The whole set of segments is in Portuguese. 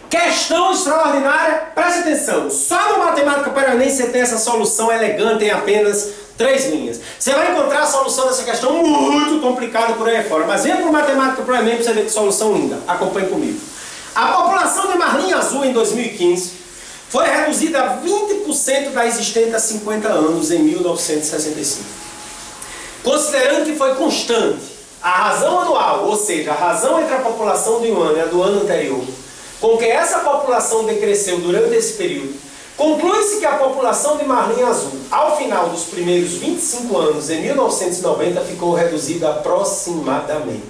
Questão extraordinária, preste atenção. Só no Matemática para o Enem você tem essa solução elegante em apenas 3 linhas. Você vai encontrar a solução dessa questão muito complicada por aí fora. Mas venha para o Matemática para o Enem para você ver que solução linda. Acompanhe comigo. A população de marlinha azul em 2015 foi reduzida a 20% da existente há 50 anos em 1965. Considerando que foi constante a razão anual, ou seja, a razão entre a população de um ano e a do ano anterior, com que essa população decresceu durante esse período, conclui-se que a população de marlinha azul, ao final dos primeiros 25 anos, em 1990, ficou reduzida aproximadamente.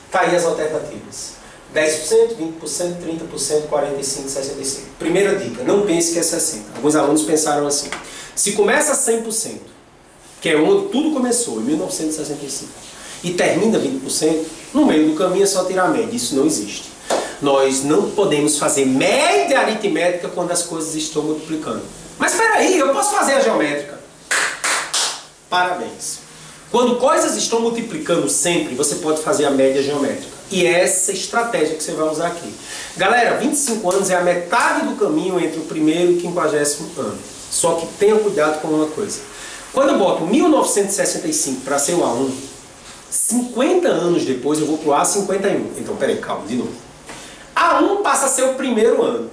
Está aí as alternativas. 10%, 20%, 30%, 45%, 65%. Primeira dica, não pense que é 60%. Alguns alunos pensaram assim. Se começa 100%, que é onde tudo começou, em 1965, e termina 20%, no meio do caminho é só tirar a média. Isso não existe. Nós não podemos fazer média aritmética quando as coisas estão multiplicando. Mas espera aí, eu posso fazer a geométrica. Parabéns. Quando coisas estão multiplicando sempre, você pode fazer a média geométrica. E é essa estratégia que você vai usar aqui. Galera, 25 anos é a metade do caminho entre o primeiro e o 50º ano. Só que tenha cuidado com uma coisa. Quando eu boto 1965 para ser o A1, 50 anos depois eu vou para o A51. Então, peraí, calma, de novo. A1 passa a ser o primeiro ano.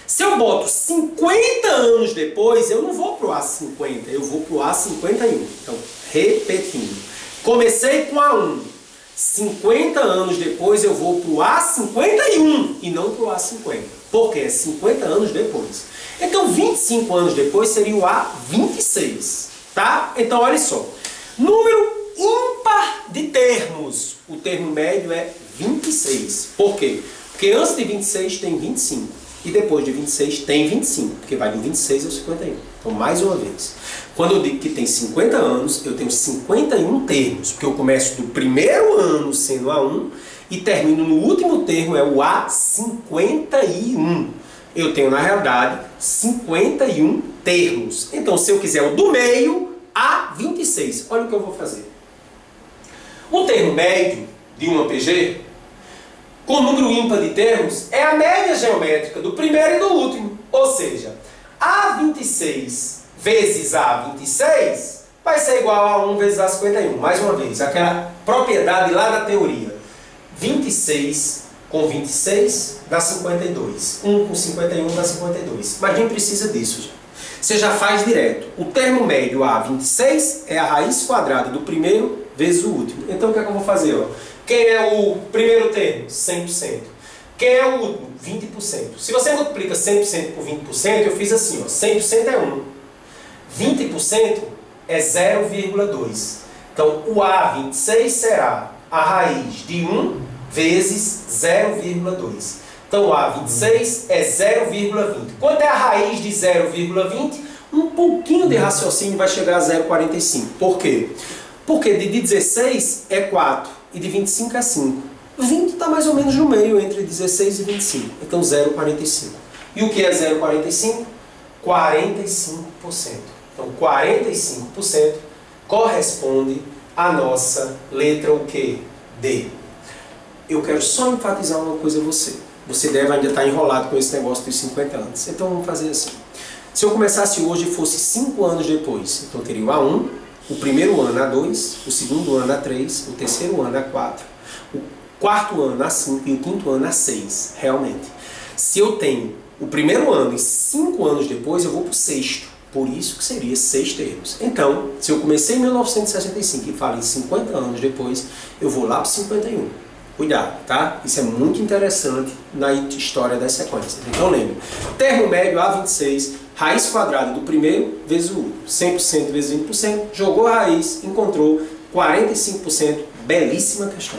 Se eu boto 50 anos depois, eu não vou para o A50, eu vou para o A51. Então, repetindo. Comecei com A1. 50 anos depois eu vou para o A51 e não para o A50. Porque é 50 anos depois. Então, 25 anos depois seria o A26. Tá? Então, olha só. Número ímpar de termos. O termo médio é 26. Por quê? Porque antes de 26 tem 25. E depois de 26 tem 25. Porque vai do 26 ao 51. Então, mais uma vez. Quando eu digo que tem 50 anos, eu tenho 51 termos. Porque eu começo do primeiro ano sendo A1 e termino no último termo, é o A51. Eu tenho, na realidade, 51 termos. Então, se eu quiser o do meio, A26. Olha o que eu vou fazer. O termo médio de uma PG, com número ímpar de termos, é a média geométrica do primeiro e do último. Ou seja, A26 vezes A26 vai ser igual a 1 vezes A51. Mais uma vez, aquela propriedade lá da teoria. 26 com 26 dá 52. 1 com 51 dá 52. Mas nem precisa disso, gente. Você já faz direto. O termo médio A26 é a raiz quadrada do primeiro vezes o último. Então o que é que eu vou fazer? Ó? Quem é o primeiro termo? 100%. Quem é o último? 20%. Se você multiplica 100% por 20%, eu fiz assim, ó, 100% é 1. 20% é 0,2. Então o A26 será a raiz de 1 vezes 0,2. Então o A26 é 0,20. Quanto é a raiz de 0,20? Um pouquinho de raciocínio vai chegar a 0,45. Por quê? Porque de 16 é 4 e de 25 é 5. 20 está mais ou menos no meio entre 16 e 25. Então 0,45. E o que é 0,45? 45%. Então 45% corresponde à nossa letra o quê? D. Eu quero só enfatizar uma coisa a você. Você deve ainda estar enrolado com esse negócio dos 50 anos. Então vamos fazer assim. Se eu começasse hoje e fosse 5 anos depois, então teria o A1, o primeiro ano A2, o segundo ano A3, o terceiro ano A4, o quarto ano A5 e o quinto ano A6, realmente. Se eu tenho o primeiro ano e 5 anos depois, eu vou para o sexto. Por isso que seria 6 termos. Então, se eu comecei em 1965 e falo em 50 anos depois, eu vou lá para o 51. Cuidado, tá? Isso é muito interessante na história das sequências. Então lembre, termo médio A26, raiz quadrada do primeiro vezes o último. 100% vezes 20%, jogou a raiz, encontrou 45%. Belíssima questão.